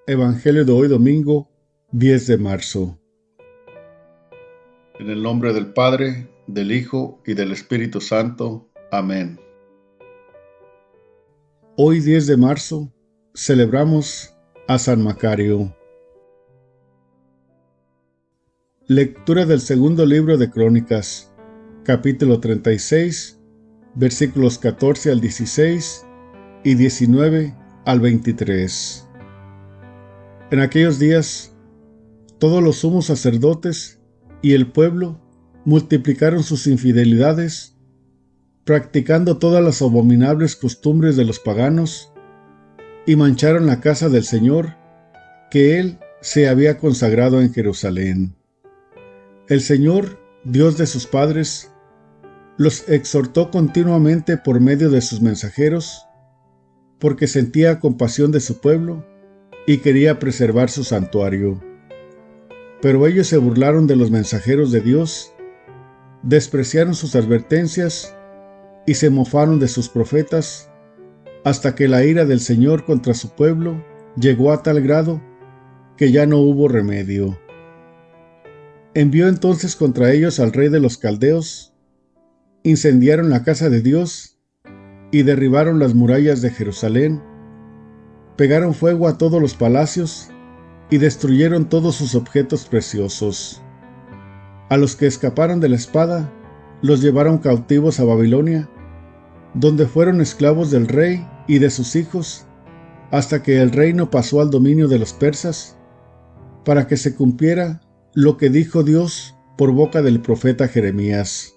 Evangelio de hoy domingo, 10 de marzo. En el nombre del Padre, del Hijo y del Espíritu Santo. Amén. Hoy 10 de marzo celebramos a San Macario. Lectura del segundo libro de Crónicas, capítulo 36, versículos 14 al 16 y 19 al 23. En aquellos días, todos los sumos sacerdotes y el pueblo multiplicaron sus infidelidades, practicando todas las abominables costumbres de los paganos, y mancharon la casa del Señor, que Él se había consagrado en Jerusalén. El Señor, Dios de sus padres, los exhortó continuamente por medio de sus mensajeros, porque sentía compasión de su pueblo y quería preservar su santuario. Pero ellos se burlaron de los mensajeros de Dios, despreciaron sus advertencias y se mofaron de sus profetas, hasta que la ira del Señor contra su pueblo llegó a tal grado que ya no hubo remedio. Envió entonces contra ellos al rey de los caldeos, incendiaron la casa de Dios y derribaron las murallas de Jerusalén, pegaron fuego a todos los palacios y destruyeron todos sus objetos preciosos. A los que escaparon de la espada, los llevaron cautivos a Babilonia, donde fueron esclavos del rey y de sus hijos, hasta que el reino pasó al dominio de los persas, para que se cumpliera lo que dijo Dios por boca del profeta Jeremías.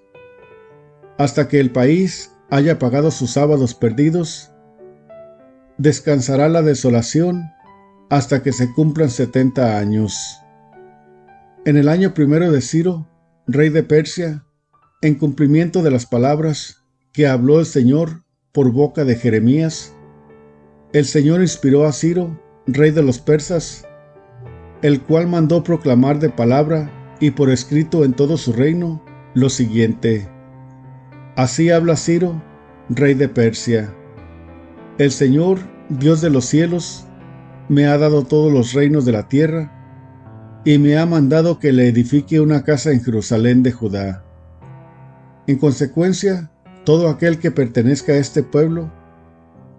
Hasta que el país haya pagado sus sábados perdidos, descansará la desolación hasta que se cumplan 70 años. En el año primero de Ciro, rey de Persia, en cumplimiento de las palabras que habló el Señor por boca de Jeremías, el Señor inspiró a Ciro, rey de los persas, el cual mandó proclamar de palabra y por escrito en todo su reino lo siguiente: Así habla Ciro, rey de Persia: El Señor, Dios de los cielos, me ha dado todos los reinos de la tierra, y me ha mandado que le edifique una casa en Jerusalén de Judá. En consecuencia, todo aquel que pertenezca a este pueblo,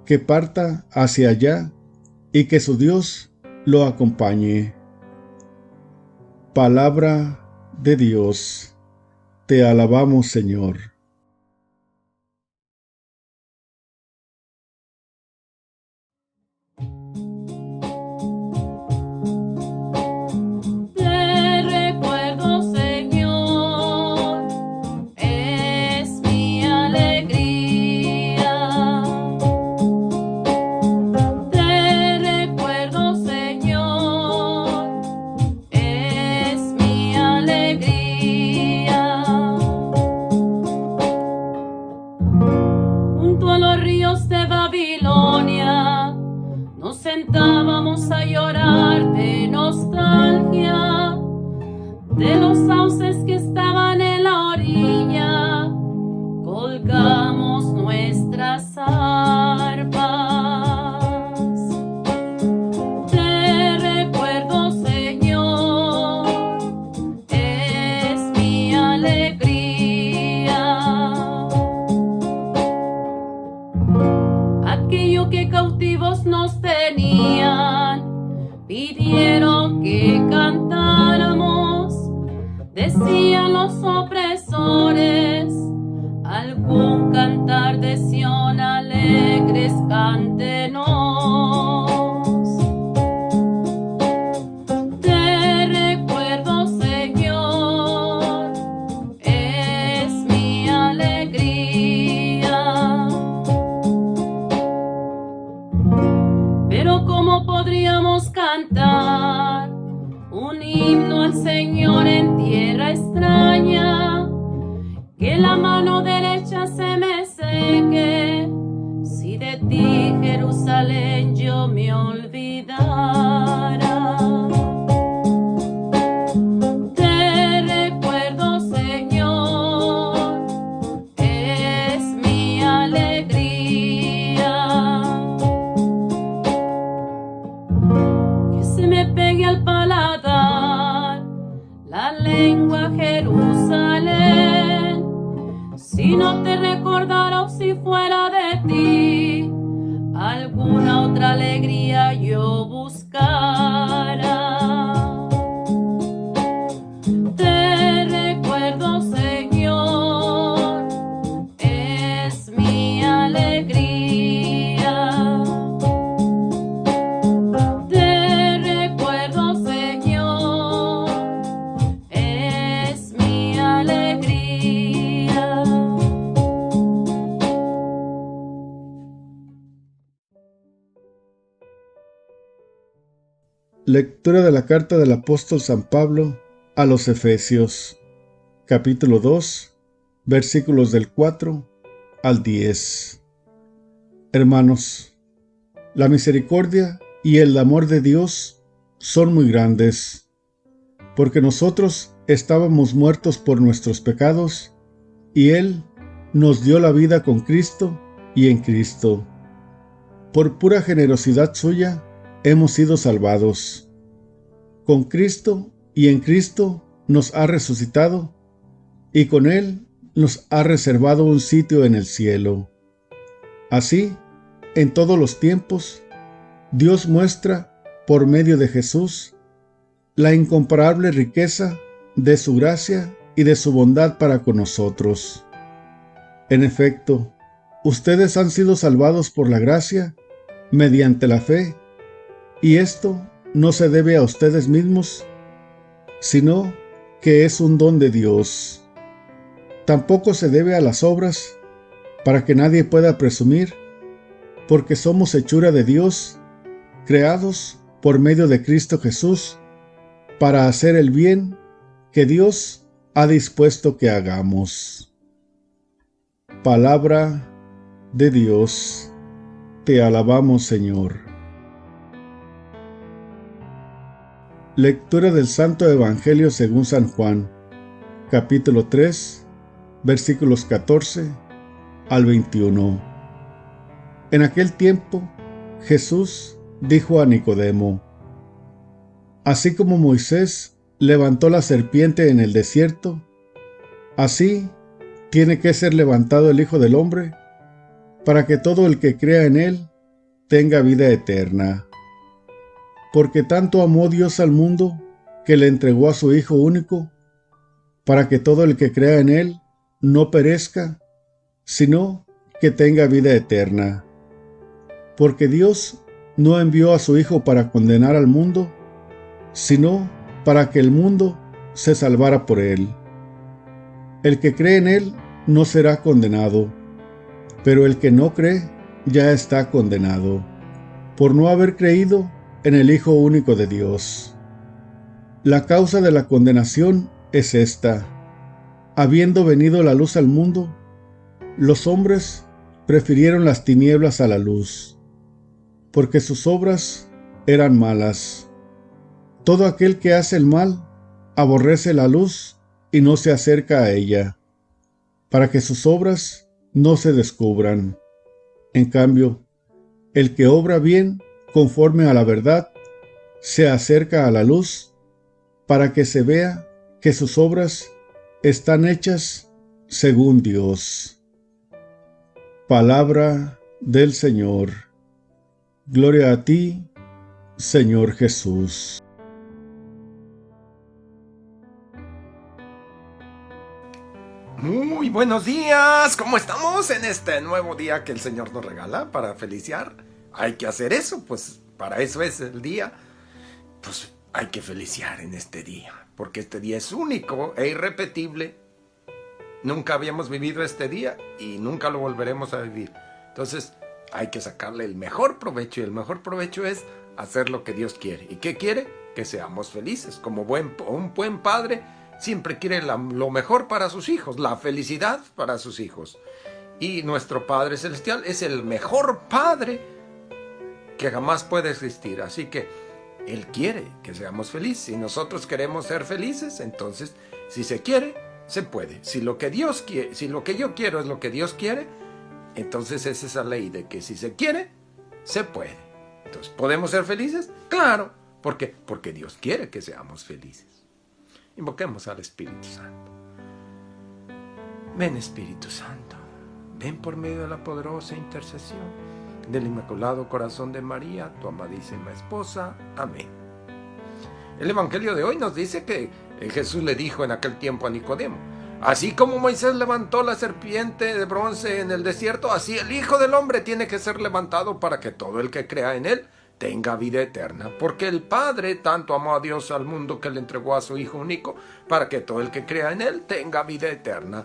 que parta hacia allá, y que su Dios lo acompañe. Palabra de Dios. Te alabamos, Señor. Nos sentábamos a llorar de nostalgia de los sauces que estaban en la orilla. Colgamos nuestras arpas. Te recuerdo, Señor, es mi alegría. Aquello que cautivos nos tenían, pidieron que cantáramos. Decían los opresores, algún cantar de Sión alegres cántenos. Te recuerdo, Señor, es mi alegría. Pero ¿cómo podríamos cantar un himno al Señor en tierra extraña? Que la mano derecha se me seque, si de ti, Jerusalén, yo me olvidara. Te recuerdo, Señor, es mi alegría. Que paladar, la lengua Jerusalén. Si no te recordara o si fuera de ti, alguna otra alegría yo buscara. Te recuerdo, Señor, es mi alegría. Te recuerdo, Señor, es mi alegría. Lectura de la carta del apóstol San Pablo a los Efesios, capítulo 2, versículos del 4 al 10. Hermanos, la misericordia y el amor de Dios son muy grandes, porque nosotros estábamos muertos por nuestros pecados, y Él nos dio la vida con Cristo y en Cristo. Por pura generosidad suya, hemos sido salvados. Con Cristo y en Cristo nos ha resucitado, y con Él nos ha reservado un sitio en el cielo. Así, en todos los tiempos, Dios muestra, por medio de Jesús, la incomparable riqueza de su gracia y de su bondad para con nosotros. En efecto, ustedes han sido salvados por la gracia, mediante la fe, y esto no se debe a ustedes mismos, sino que es un don de Dios. Tampoco se debe a las obras, para que nadie pueda presumir, porque somos hechura de Dios, creados por medio de Cristo Jesús, para hacer el bien que Dios ha dispuesto que hagamos. Palabra de Dios. Te alabamos, Señor. Lectura del Santo Evangelio según San Juan, capítulo 3, versículos 14 al 21. En aquel tiempo, Jesús dijo a Nicodemo: Así como Moisés levantó la serpiente en el desierto, así tiene que ser levantado el Hijo del Hombre, para que todo el que crea en Él tenga vida eterna. Porque tanto amó Dios al mundo, que le entregó a su Hijo único, para que todo el que crea en Él no perezca, sino que tenga vida eterna. Porque Dios no envió a su Hijo para condenar al mundo, sino para que el mundo se salvara por Él. El que cree en Él no será condenado, pero el que no cree ya está condenado, por no haber creído en el Hijo único de Dios. La causa de la condenación es esta: habiendo venido la luz al mundo, los hombres prefirieron las tinieblas a la luz, porque sus obras eran malas. Todo aquel que hace el mal aborrece la luz y no se acerca a ella, para que sus obras no se descubran. En cambio, el que obra bien conforme a la verdad, se acerca a la luz, para que se vea que sus obras están hechas según Dios. Palabra del Señor. Gloria a ti, Señor Jesús. Muy buenos días, ¿cómo estamos en este nuevo día que el Señor nos regala para feliciar? Hay que hacer eso, pues para eso es el día. Pues hay que feliciar en este día, porque este día es único e irrepetible. Nunca habíamos vivido este día y nunca lo volveremos a vivir. Entonces hay que sacarle el mejor provecho, y el mejor provecho es hacer lo que Dios quiere. ¿Y qué quiere? Que seamos felices. Como un buen padre siempre quiere lo mejor para sus hijos, la felicidad para sus hijos. Y nuestro Padre Celestial es el mejor padre que jamás puede existir. Así que Él quiere que seamos felices. Si nosotros queremos ser felices, entonces si se quiere, se puede. Si lo que Dios quiere, si lo que yo quiero es lo que Dios quiere, entonces es esa ley de que si se quiere, se puede. Entonces, ¿podemos ser felices? Claro, ¿Por qué? Porque Dios quiere que seamos felices. Invoquemos al Espíritu Santo. Ven, Espíritu Santo, ven por medio de la poderosa intercesión del Inmaculado Corazón de María, tu amadísima esposa. Amén. El Evangelio de hoy nos dice que Jesús le dijo en aquel tiempo a Nicodemo: así como Moisés levantó la serpiente de bronce en el desierto, así el Hijo del Hombre tiene que ser levantado para que todo el que crea en él tenga vida eterna. Porque el Padre tanto amó a Dios al mundo que le entregó a su Hijo único, para que todo el que crea en él tenga vida eterna.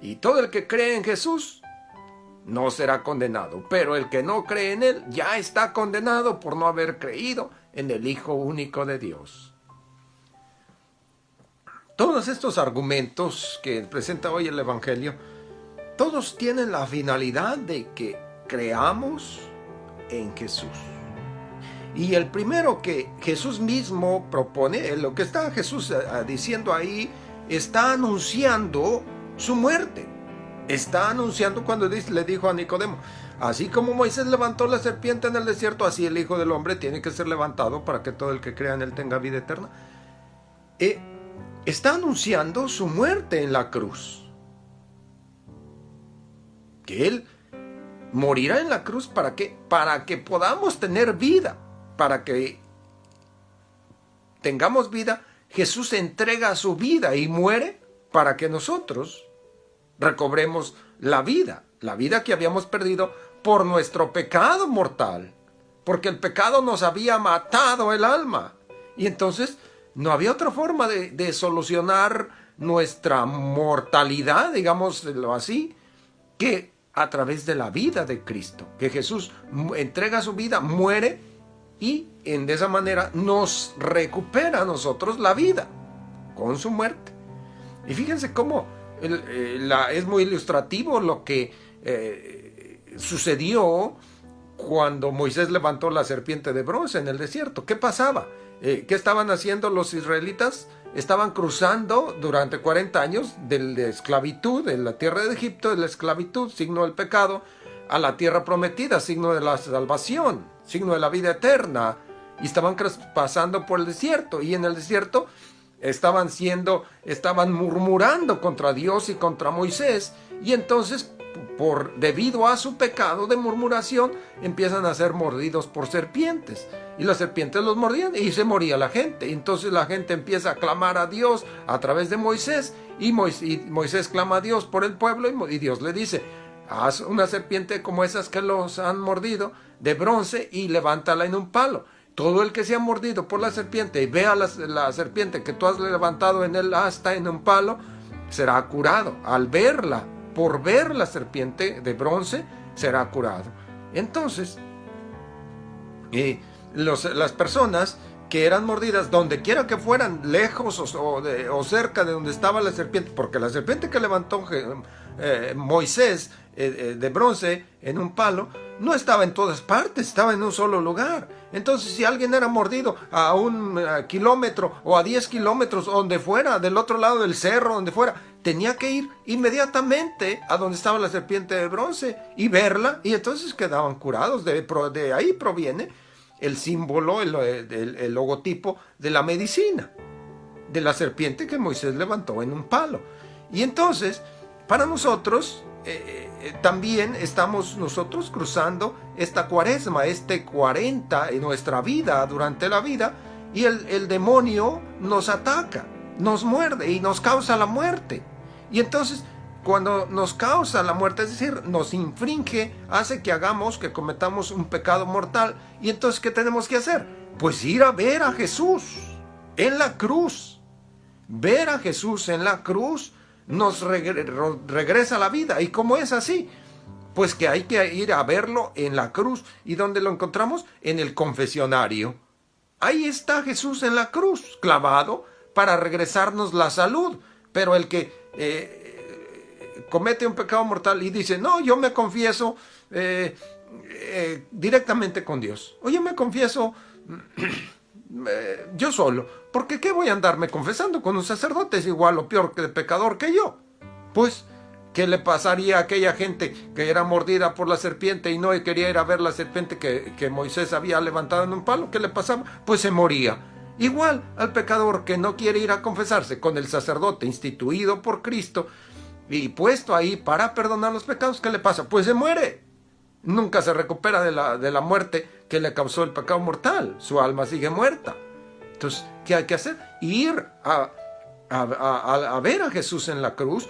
Y todo el que cree en Jesús no será condenado, pero el que no cree en él ya está condenado por no haber creído en el Hijo único de Dios. Todos estos argumentos que presenta hoy el Evangelio, todos tienen la finalidad de que creamos en Jesús. Y el primero que Jesús mismo propone, lo que está Jesús diciendo ahí, está anunciando su muerte. Está anunciando cuando le dijo a Nicodemo: así como Moisés levantó la serpiente en el desierto, así el Hijo del Hombre tiene que ser levantado para que todo el que crea en él tenga vida eterna. Está anunciando su muerte en la cruz. Que él morirá en la cruz, ¿para qué? Para que podamos tener vida. Para que tengamos vida, Jesús entrega su vida y muere para que nosotros recobremos la vida que habíamos perdido por nuestro pecado mortal, porque el pecado nos había matado el alma, y entonces no había otra forma de solucionar nuestra mortalidad, digámoslo así, que a través de la vida de Cristo, que Jesús entrega su vida, muere, y de esa manera nos recupera a nosotros la vida con su muerte. Y fíjense cómo es muy ilustrativo lo que sucedió cuando Moisés levantó la serpiente de bronce en el desierto. ¿Qué pasaba? ¿Qué estaban haciendo los israelitas? Estaban cruzando durante 40 años de la esclavitud, de la tierra de Egipto, de la esclavitud, signo del pecado, a la tierra prometida, signo de la salvación, signo de la vida eterna, y estaban pasando por el desierto, y en el desierto estaban murmurando contra Dios y contra Moisés, y entonces debido a su pecado de murmuración empiezan a ser mordidos por serpientes, y las serpientes los mordían y se moría la gente. Y entonces la gente empieza a clamar a Dios a través de Moisés, y Moisés clama a Dios por el pueblo, y Dios le dice: haz una serpiente como esas que los han mordido, de bronce, y levántala en un palo. Todo el que sea mordido por la serpiente y vea la serpiente que tú has levantado en el asta, en un palo, será curado. Al verla, por ver la serpiente de bronce, será curado. Entonces, las personas que eran mordidas, donde quiera que fueran, lejos o cerca de donde estaba la serpiente, porque la serpiente que levantó Moisés de bronce en un palo, no estaba en todas partes, estaba en un solo lugar. Entonces, si alguien era mordido a 1 kilómetro o a 10 kilómetros, donde fuera, del otro lado del cerro, donde fuera, tenía que ir inmediatamente a donde estaba la serpiente de bronce y verla, y entonces quedaban curados. De ahí proviene el símbolo, el logotipo de la medicina, de la serpiente que Moisés levantó en un palo. Y entonces, para nosotros, también estamos nosotros cruzando esta cuaresma, 40 en nuestra vida, durante la vida, y el demonio nos ataca, nos muerde y nos causa la muerte. Y entonces, cuando nos causa la muerte, es decir, nos infringe, hace que cometamos un pecado mortal. Y entonces, ¿qué tenemos que hacer? Pues ir a ver a Jesús en la cruz. Ver a Jesús en la cruz nos regresa la vida. ¿Y cómo es así? Pues que hay que ir a verlo en la cruz. ¿Y dónde lo encontramos? En el confesionario. Ahí está Jesús en la cruz, clavado, para regresarnos la salud. Pero el que comete un pecado mortal y dice: no, yo me confieso directamente con Dios, o yo me confieso yo solo, porque ¿qué voy a andarme confesando con un sacerdote? Es igual o peor que de pecador que yo. Pues ¿Qué le pasaría a aquella gente que era mordida por la serpiente y no quería ir a ver la serpiente que Moisés había levantado en un palo? ¿Qué le pasaba? Pues se moría. Igual al pecador que no quiere ir a confesarse con el sacerdote instituido por Cristo y puesto ahí para perdonar los pecados, ¿qué le pasa? Pues se muere. Nunca se recupera de la muerte que le causó el pecado mortal. Su alma sigue muerta. Entonces, ¿qué hay que hacer? Ir a ver a Jesús en la cruz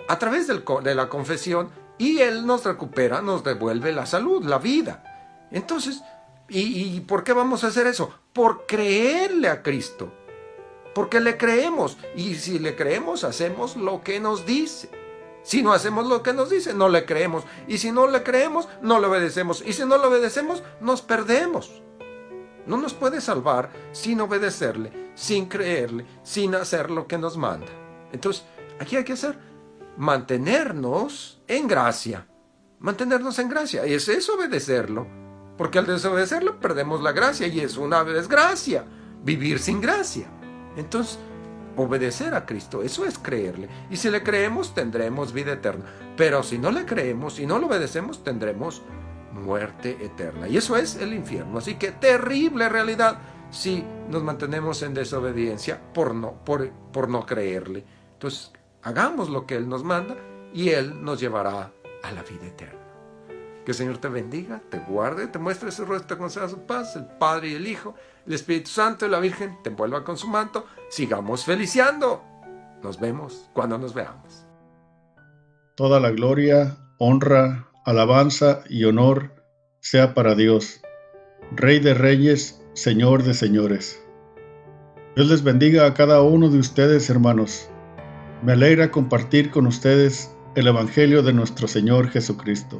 a través de la confesión, y Él nos recupera, nos devuelve la salud, la vida. Entonces, ¿y por qué vamos a hacer eso? Por creerle a Cristo. Porque le creemos. Y si le creemos, hacemos lo que nos dice. Si no hacemos lo que nos dice, no le creemos. Y si no le creemos, no le obedecemos. Y si no le obedecemos, nos perdemos. No nos puede salvar sin obedecerle, sin creerle, sin hacer lo que nos manda. Entonces, aquí hay que hacer mantenernos en gracia. Mantenernos en gracia. Es eso, obedecerlo. Porque al desobedecerlo perdemos la gracia y es una desgracia vivir sin gracia. Entonces, obedecer a Cristo, eso es creerle. Y si le creemos, tendremos vida eterna. Pero si no le creemos y no lo obedecemos, tendremos muerte eterna. Y eso es el infierno. Así que terrible realidad si nos mantenemos en desobediencia por no creerle. Entonces, hagamos lo que Él nos manda y Él nos llevará a la vida eterna. Que el Señor te bendiga, te guarde, te muestre su rostro, te conceda su paz, el Padre y el Hijo, el Espíritu Santo y la Virgen te envuelva con su manto. Sigamos feliciando. Nos vemos cuando nos veamos. Toda la gloria, honra, alabanza y honor sea para Dios, Rey de reyes, Señor de señores. Dios les bendiga a cada uno de ustedes, hermanos. Me alegra compartir con ustedes el Evangelio de nuestro Señor Jesucristo.